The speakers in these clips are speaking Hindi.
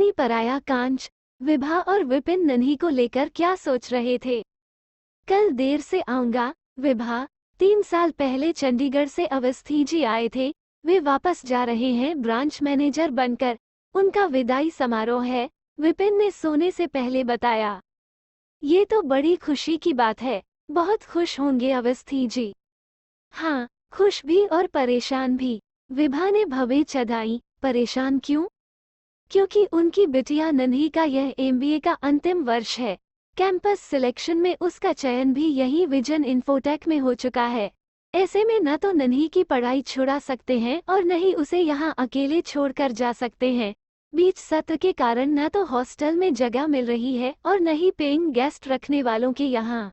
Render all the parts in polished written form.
पत्नी पराया कांच, विभा और विपिन नन्ही को लेकर क्या सोच रहे थे। कल देर से आऊंगा, विभा। 3 साल पहले चंडीगढ़ से अवस्थी जी आए थे, वे वापस जा रहे हैं ब्रांच मैनेजर बनकर। उनका विदाई समारोह है, विपिन ने सोने से पहले बताया। ये तो बड़ी खुशी की बात है, बहुत खुश होंगे अवस्थी जी। हाँ, खुश भी और परेशान भी, विभा ने भवें चढ़ाई। परेशान क्यों? क्योंकि उनकी बिटिया नन्ही का यह एमबीए का अंतिम वर्ष है। कैंपस सिलेक्शन में उसका चयन भी यही विजन इन्फोटेक में हो चुका है। ऐसे में न तो नन्ही की पढ़ाई छुड़ा सकते हैं और न ही उसे यहाँ अकेले छोड़कर जा सकते हैं। बीच सत्र के कारण न तो हॉस्टल में जगह मिल रही है और न ही पेइंग गेस्ट रखने वालों के यहाँ।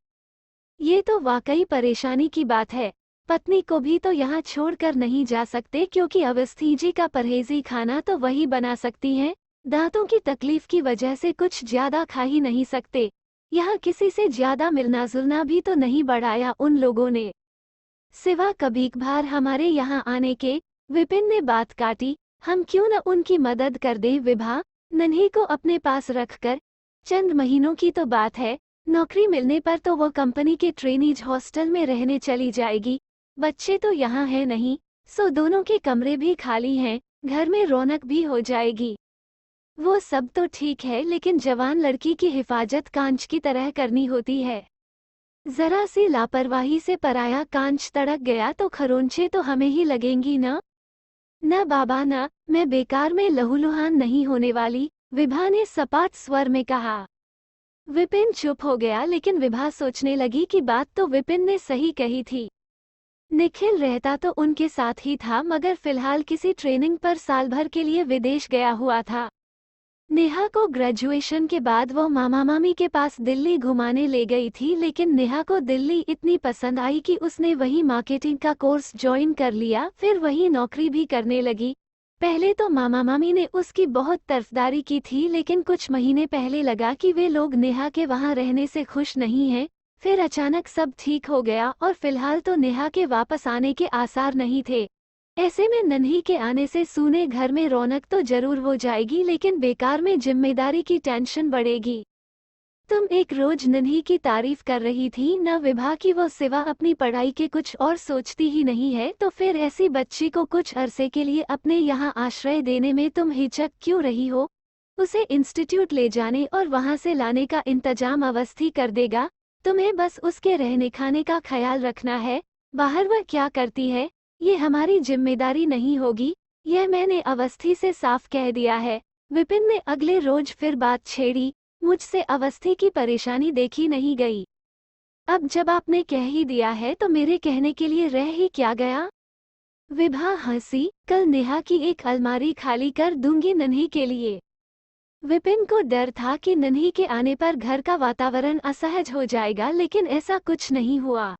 ये तो वाकई परेशानी की बात है। पत्नी को भी तो यहाँ छोड़कर नहीं जा सकते क्योंकि अवस्थी जी का परहेजी खाना तो वही बना सकती हैं। दांतों की तकलीफ की वजह से कुछ ज्यादा खा ही नहीं सकते। यहाँ किसी से ज्यादा मिलना जुलना भी तो नहीं बढ़ाया उन लोगों ने, सिवा कभी-कभार हमारे यहाँ आने के। विपिन ने बात काटी। हम क्यों न उनकी मदद कर दें विभा, नन्ही को अपने पास रखकर। चंद महीनों की तो बात है, नौकरी मिलने पर तो वो कंपनी के ट्रेनीज हॉस्टल में रहने चली जाएगी। बच्चे तो यहाँ है नहीं, सो दोनों के कमरे भी खाली हैं, घर में रौनक भी हो जाएगी। वो सब तो ठीक है, लेकिन जवान लड़की की हिफाजत कांच की तरह करनी होती है। जरा सी लापरवाही से पराया कांच तड़क गया तो खरोंचे तो हमें ही लगेंगी न। न बाबा न, मैं बेकार में लहूलुहान नहीं होने वाली, विभा ने सपाट स्वर में कहा। विपिन चुप हो गया, लेकिन विभा सोचने लगी कि बात तो विपिन ने सही कही थी। निखिल रहता तो उनके साथ ही था, मगर फिलहाल किसी ट्रेनिंग पर साल भर के लिए विदेश गया हुआ था। नेहा को ग्रेजुएशन के बाद वो मामा मामी के पास दिल्ली घुमाने ले गई थी, लेकिन नेहा को दिल्ली इतनी पसंद आई कि उसने वही मार्केटिंग का कोर्स ज्वाइन कर लिया, फिर वही नौकरी भी करने लगी। पहले तो मामा मामी ने उसकी बहुत तरफदारी की थी, लेकिन कुछ महीने पहले लगा कि वे लोग नेहा के वहाँ रहने से खुश नहीं हैं। फिर अचानक सब ठीक हो गया और फिलहाल तो नेहा के वापस आने के आसार नहीं थे। ऐसे में नन्ही के आने से सूने घर में रौनक तो जरूर हो जाएगी, लेकिन बेकार में जिम्मेदारी की टेंशन बढ़ेगी। तुम एक रोज नन्ही की तारीफ कर रही थी न विभा की वो सिवा अपनी पढ़ाई के कुछ और सोचती ही नहीं है, तो फिर ऐसी बच्ची को कुछ अरसे के लिए अपने यहाँ आश्रय देने में तुम हिचक क्यों रही हो? उसे इंस्टीट्यूट ले जाने और वहाँ से लाने का इंतजाम अवस्थी कर देगा। तुम्हें बस उसके रहने खाने का ख्याल रखना है। बाहर वह क्या करती है, ये हमारी जिम्मेदारी नहीं होगी। यह मैंने अवस्थी से साफ कह दिया है। विपिन ने अगले रोज फिर बात छेड़ी। मुझसे अवस्थी की परेशानी देखी नहीं गई। अब जब आपने कह ही दिया है तो मेरे कहने के लिए रह ही क्या गया? विभा हंसी। कल नेहा की एक अलमारी खाली कर दूंगी नन्ही के लिए। विपिन को डर था कि नन्ही के आने पर घर का वातावरण असहज हो जाएगा, लेकिन ऐसा कुछ नहीं हुआ।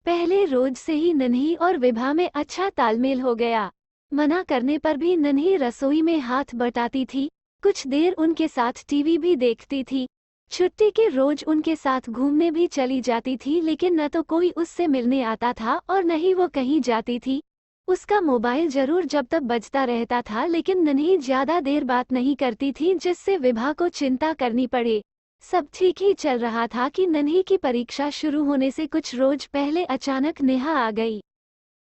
पहले रोज से ही नन्ही और विभा में अच्छा तालमेल हो गया। मना करने पर भी नन्ही रसोई में हाथ बटाती थी, कुछ देर उनके साथ टीवी भी देखती थी। छुट्टी के रोज उनके साथ घूमने भी चली जाती थी, लेकिन न तो कोई उससे मिलने आता था और न ही वो कहीं जाती थी। उसका मोबाइल जरूर जब तक बजता रहता था, लेकिन नन्ही ज्यादा देर बात नहीं करती थी, जिससे विभा को चिंता करनी पड़े। सब ठीक ही चल रहा था कि नन्ही की परीक्षा शुरू होने से कुछ रोज पहले अचानक नेहा आ गई।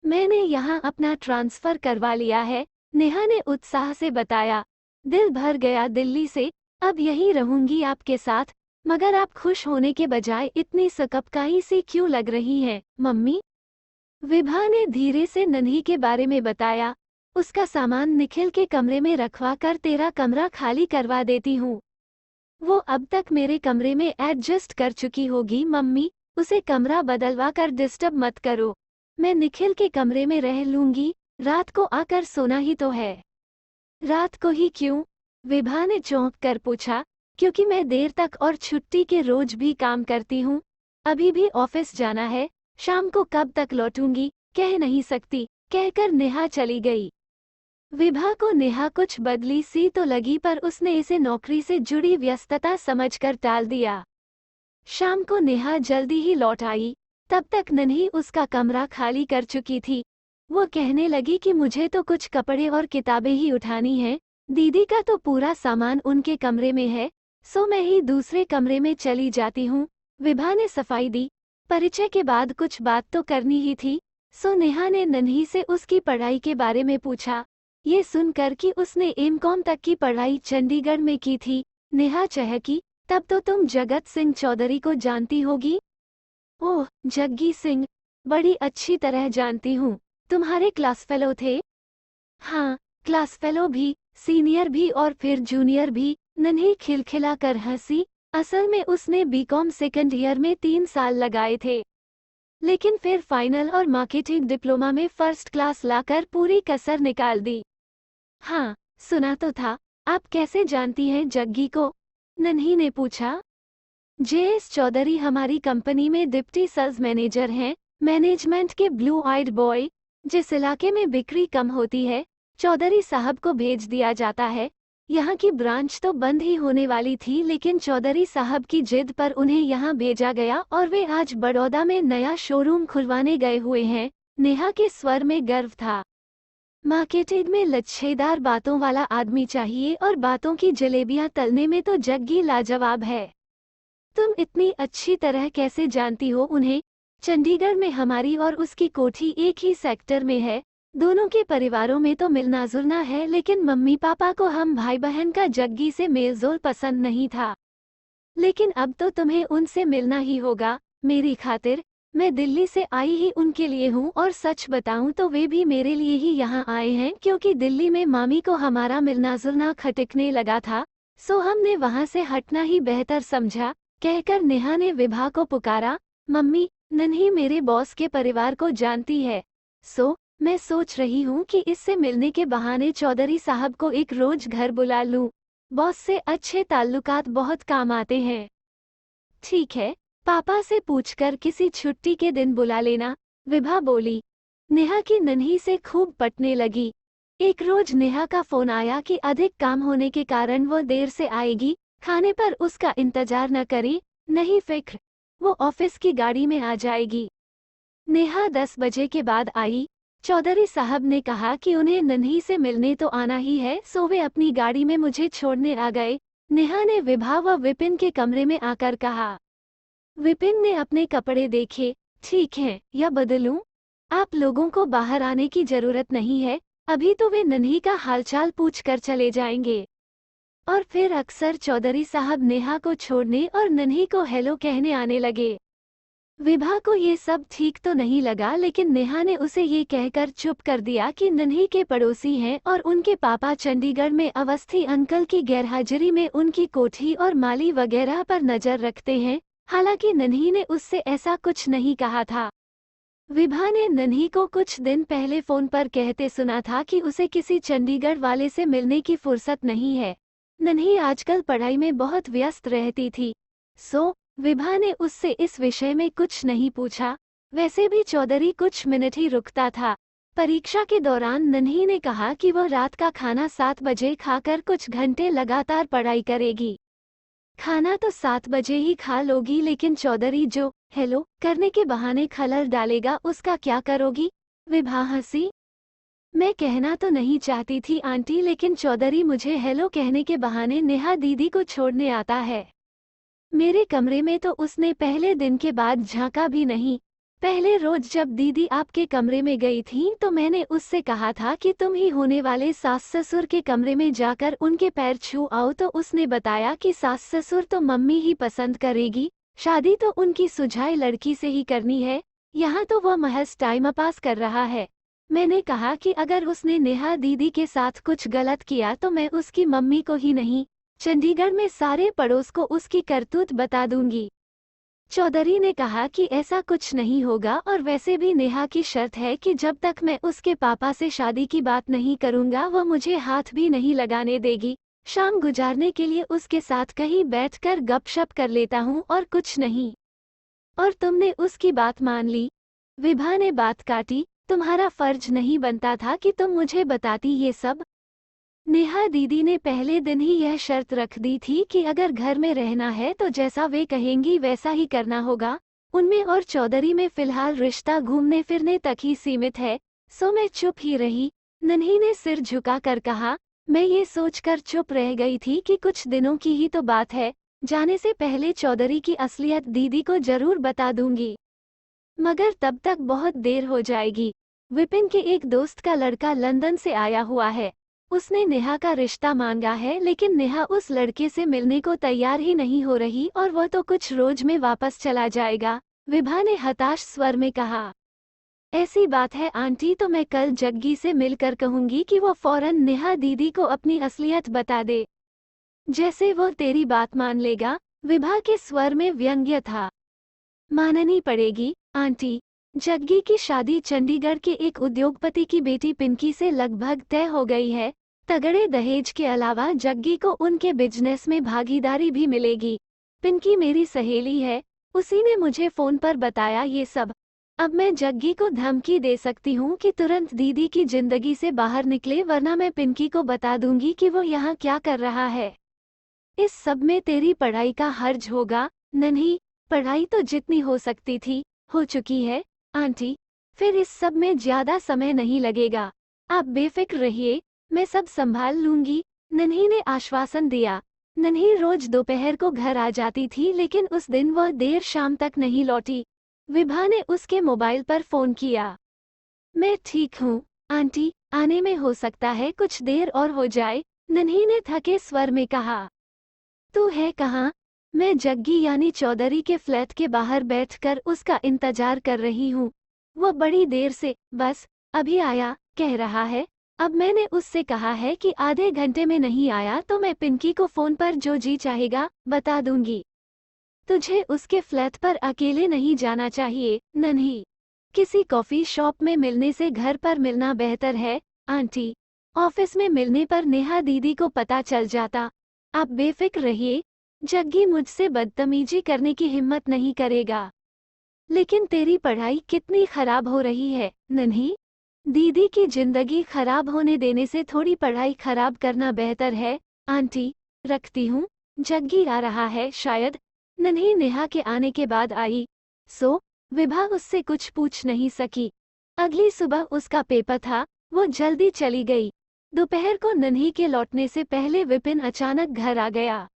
मैंने यहाँ अपना ट्रांसफर करवा लिया है, नेहा ने उत्साह से बताया। दिल भर गया दिल्ली से, अब यहीं रहूंगी आपके साथ। मगर आप खुश होने के बजाय इतनी सकपकाई सी क्यों लग रही हैं, मम्मी? विभा ने धीरे से नन्ही के बारे में बताया। उसका सामान निखिल के कमरे में रखवा कर तेरा कमरा खाली करवा देती हूँ। वो अब तक मेरे कमरे में एडजस्ट कर चुकी होगी मम्मी, उसे कमरा बदलवा कर डिस्टर्ब मत करो। मैं निखिल के कमरे में रह लूंगी, रात को आकर सोना ही तो है। रात को ही क्यों? विभा ने चौंक कर पूछा। क्योंकि मैं देर तक और छुट्टी के रोज भी काम करती हूँ। अभी भी ऑफिस जाना है, शाम को कब तक लौटूंगी कह नहीं सकती, कहकर नेहा चली गई। विभा को नेहा कुछ बदली सी तो लगी, पर उसने इसे नौकरी से जुड़ी व्यस्तता समझकर टाल दिया। शाम को नेहा जल्दी ही लौट आई। तब तक नन्ही उसका कमरा खाली कर चुकी थी। वो कहने लगी कि मुझे तो कुछ कपड़े और किताबें ही उठानी हैं, दीदी का तो पूरा सामान उनके कमरे में है, सो मैं ही दूसरे कमरे में चली जाती हूँ। विभा ने सफाई दी। परिचय के बाद कुछ बात तो करनी ही थी, सो नेहा ने नन्ही से उसकी पढ़ाई के बारे में पूछा। ये सुनकर कि उसने एमकॉम तक की पढ़ाई चंडीगढ़ में की थी, नेहा चहकी, तब तो तुम जगत सिंह चौधरी को जानती होगी? ओह, जग्गी सिंह, बड़ी अच्छी तरह जानती हूँ। तुम्हारे क्लास फेलो थे? हाँ, क्लास फेलो भी, सीनियर भी और फिर जूनियर भी। नन्ही खिलखिला कर हंसी। असल में उसने बीकॉम सेकंड ईयर में 3 साल लगाए थे, लेकिन फिर फाइनल और मार्केटिंग डिप्लोमा में फर्स्ट क्लास लाकर पूरी कसर निकाल दी। हाँ, सुना तो था। आप कैसे जानती हैं जग्गी को? नन्ही ने पूछा। जेएस चौधरी हमारी कंपनी में डिप्टी सेल्स मैनेजर हैं, मैनेजमेंट के ब्लू आइड बॉय। जिस इलाके में बिक्री कम होती है, चौधरी साहब को भेज दिया जाता है। यहाँ की ब्रांच तो बंद ही होने वाली थी, लेकिन चौधरी साहब की जिद पर उन्हें यहाँ भेजा गया और वे आज बड़ौदा में नया शोरूम खुलवाने गए हुए हैं। नेहा के स्वर में गर्व था। मार्केटिंग में लच्छेदार बातों वाला आदमी चाहिए और बातों की जलेबियां तलने में तो जग्गी लाजवाब है। तुम इतनी अच्छी तरह कैसे जानती हो उन्हें? चंडीगढ़ में हमारी और उसकी कोठी एक ही सेक्टर में है। दोनों के परिवारों में तो मिलना जुलना है, लेकिन मम्मी पापा को हम भाई बहन का जग्गी से मेलजोल पसंद नहीं था। लेकिन अब तो तुम्हें उनसे मिलना ही होगा, मेरी खातिर। मैं दिल्ली से आई ही उनके लिए हूँ, और सच बताऊँ तो वे भी मेरे लिए ही यहाँ आए हैं, क्योंकि दिल्ली में मामी को हमारा मिलना जुलना खटकने लगा था, सो हमने वहाँ से हटना ही बेहतर समझा। कहकर नेहा ने विभा को पुकारा। मम्मी, नन्ही मेरे बॉस के परिवार को जानती है, सो मैं सोच रही हूँ कि इससे मिलने के बहाने चौधरी साहब को एक रोज घर बुला लूँ। बॉस से अच्छे ताल्लुकात बहुत काम आते हैं। ठीक है, पापा से पूछकर किसी छुट्टी के दिन बुला लेना, विभा बोली। नेहा की नन्ही से खूब पटने लगी। एक रोज नेहा का फोन आया कि अधिक काम होने के कारण वो देर से आएगी, खाने पर उसका इंतजार न करें, नहीं फिक्र, वो ऑफिस की गाड़ी में आ जाएगी। नेहा 10 बजे के बाद आई। चौधरी साहब ने कहा कि उन्हें नन्ही से मिलने तो आना ही है, सो वे अपनी गाड़ी में मुझे छोड़ने आ गए। नेहा ने विभा व विपिन के कमरे में आकर कहा। विपिन ने अपने कपड़े देखे। ठीक है, या बदलूं? आप लोगों को बाहर आने की जरूरत नहीं है, अभी तो वे नन्ही का हालचाल पूछ कर चले जाएंगे। और फिर अक्सर चौधरी साहब नेहा को छोड़ने और नन्ही को हेलो कहने आने लगे। विभा को ये सब ठीक तो नहीं लगा, लेकिन नेहा ने उसे ये कहकर चुप कर दिया कि नन्ही के पड़ोसी हैं और उनके पापा चंडीगढ़ में अवस्थी अंकल की गैरहाजिरी में उनकी कोठी और माली वगैरह पर नजर रखते हैं। हालांकि नन्ही ने उससे ऐसा कुछ नहीं कहा था। विभा ने नन्ही को कुछ दिन पहले फोन पर कहते सुना था कि उसे किसी चंडीगढ़ वाले से मिलने की फुर्सत नहीं है। नन्ही आजकल पढ़ाई में बहुत व्यस्त रहती थी, सो विभा ने उससे इस विषय में कुछ नहीं पूछा। वैसे भी चौधरी कुछ मिनट ही रुकता था। परीक्षा के दौरान नन्ही ने कहा कि वह रात का खाना 7 बजे खाकर कुछ घंटे लगातार पढ़ाई करेगी। खाना तो 7 बजे ही खा लोगी, लेकिन चौधरी जो हेलो करने के बहाने खलल डालेगा, उसका क्या करोगी? विभा हंसी। मैं कहना तो नहीं चाहती थी आंटी, लेकिन चौधरी मुझे हेलो कहने के बहाने नेहा दीदी को छोड़ने आता है। मेरे कमरे में तो उसने पहले दिन के बाद झांका भी नहीं। पहले रोज जब दीदी आपके कमरे में गई थी तो मैंने उससे कहा था कि तुम ही होने वाले सास ससुर के कमरे में जाकर उनके पैर छू आओ, तो उसने बताया कि सास ससुर तो मम्मी ही पसंद करेगी, शादी तो उनकी सुझाई लड़की से ही करनी है, यहाँ तो वह महज टाइम पास कर रहा है। मैंने कहा कि अगर उसने नेहा दीदी के साथ कुछ गलत किया तो मैं उसकी मम्मी को ही नहीं, चंडीगढ़ में सारे पड़ोस को उसकी करतूत बता दूंगी। चौधरी ने कहा कि ऐसा कुछ नहीं होगा, और वैसे भी नेहा की शर्त है कि जब तक मैं उसके पापा से शादी की बात नहीं करूंगा वह मुझे हाथ भी नहीं लगाने देगी। शाम गुजारने के लिए उसके साथ कहीं बैठकर गपशप कर लेता हूँ और कुछ नहीं। और तुमने उसकी बात मान ली? विभा ने बात काटी। तुम्हारा फर्ज नहीं बनता था कि तुम मुझे बताती ये सब? नेहा दीदी ने पहले दिन ही यह शर्त रख दी थी कि अगर घर में रहना है तो जैसा वे कहेंगी वैसा ही करना होगा। उनमें और चौधरी में फिलहाल रिश्ता घूमने फिरने तक ही सीमित है, सो मैं चुप ही रही। नन्ही ने सिर झुका कर कहा, मैं ये सोचकर चुप रह गई थी कि कुछ दिनों की ही तो बात है, जाने से पहले चौधरी की असलियत दीदी को जरूर बता दूंगी। मगर तब तक बहुत देर हो जाएगी। विपिन के एक दोस्त का लड़का लंदन से आया हुआ है। उसने नेहा का रिश्ता मांगा है, लेकिन नेहा उस लड़के से मिलने को तैयार ही नहीं हो रही और वह तो कुछ रोज में वापस चला जाएगा। विभा ने हताश स्वर में कहा। ऐसी बात है आंटी, तो मैं कल जग्गी से मिलकर कहूंगी कि वो फौरन नेहा दीदी को अपनी असलियत बता दे। जैसे वो तेरी बात मान लेगा। विभा के स्वर में व्यंग्य था। माननी पड़ेगी आंटी। जग्गी की शादी चंडीगढ़ के एक उद्योगपति की बेटी पिंकी से लगभग तय हो गई है। तगड़े दहेज के अलावा जग्गी को उनके बिजनेस में भागीदारी भी मिलेगी। पिंकी मेरी सहेली है, उसी ने मुझे फोन पर बताया ये सब। अब मैं जग्गी को धमकी दे सकती हूँ कि तुरंत दीदी की जिंदगी से बाहर निकले, वरना मैं पिंकी को बता दूंगी कि वो यहाँ क्या कर रहा है। इस सब में तेरी पढ़ाई का हर्ज होगा। नन्ही, पढ़ाई तो जितनी हो सकती थी हो चुकी है आंटी, फिर इस सब में ज्यादा समय नहीं लगेगा। आप बेफिक्र रहिए, मैं सब संभाल लूंगी, नन्ही ने आश्वासन दिया। नन्ही रोज दोपहर को घर आ जाती थी, लेकिन उस दिन वह देर शाम तक नहीं लौटी। विभा ने उसके मोबाइल पर फोन किया। मैं ठीक हूँ आंटी, आने में हो सकता है कुछ देर और हो जाए, नन्ही ने थके स्वर में कहा। तू है कहाँ? मैं जग्गी यानी चौधरी के फ्लैट के बाहर बैठकर उसका इंतजार कर रही हूँ। वो बड़ी देर से बस अभी आया कह रहा है। अब मैंने उससे कहा है कि आधे घंटे में नहीं आया तो मैं पिंकी को फोन पर जो जी चाहेगा बता दूंगी। तुझे उसके फ्लैट पर अकेले नहीं जाना चाहिए नन्ही। किसी कॉफी शॉप में मिलने से घर पर मिलना बेहतर है आंटी। ऑफिस में मिलने पर नेहा दीदी को पता चल जाता। आप बेफिक्र रहिए, जग्गी मुझसे बदतमीजी करने की हिम्मत नहीं करेगा। लेकिन तेरी पढ़ाई कितनी खराब हो रही है नन्ही। दीदी की जिंदगी खराब होने देने से थोड़ी पढ़ाई खराब करना बेहतर है। आंटी, रखती हूँ, जग्गी आ रहा है शायद। नन्ही नेहा के आने के बाद आई। विभा उससे कुछ पूछ नहीं सकी। अगली सुबह उसका पेपर था, वो जल्दी चली गई। दोपहर को नन्ही के लौटने से पहले विपिन अचानक घर आ गया।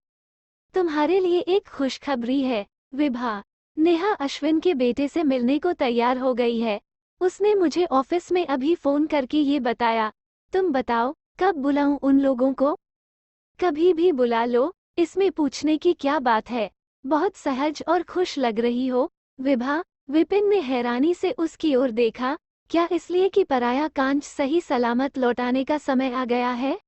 तुम्हारे लिए एक खुशखबरी है विभा, नेहा अश्विन के बेटे से मिलने को तैयार हो गई है। उसने मुझे ऑफिस में अभी फोन करके ये बताया। तुम बताओ कब बुलाऊं उन लोगों को? कभी भी बुला लो, इसमें पूछने की क्या बात है। बहुत सहज और खुश लग रही हो विभा। विपिन ने हैरानी से उसकी ओर देखा। क्या इसलिए कि पराया कांच सही सलामत लौटाने का समय आ गया है?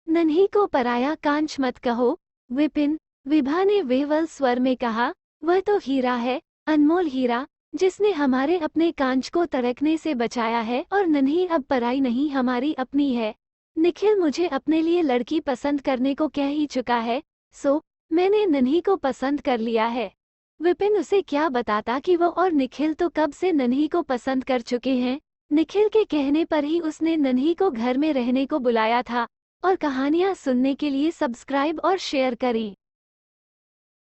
नन्ही को पराया कांच मत कहो विपिन, विभा ने वेवल स्वर में कहा। वह तो हीरा है, अनमोल हीरा, जिसने हमारे अपने कांच को तड़कने से बचाया है। और नन्ही अब पराई नहीं, हमारी अपनी है। निखिल मुझे अपने लिए लड़की पसंद करने को कह ही चुका है, मैंने नन्ही को पसंद कर लिया है। विपिन उसे क्या बताता कि वो और निखिल तो कब से नन्ही को पसंद कर चुके हैं। निखिल के कहने पर ही उसने नन्ही को घर में रहने को बुलाया था। और कहानियाँ सुनने के लिए सब्सक्राइब और शेयर करें।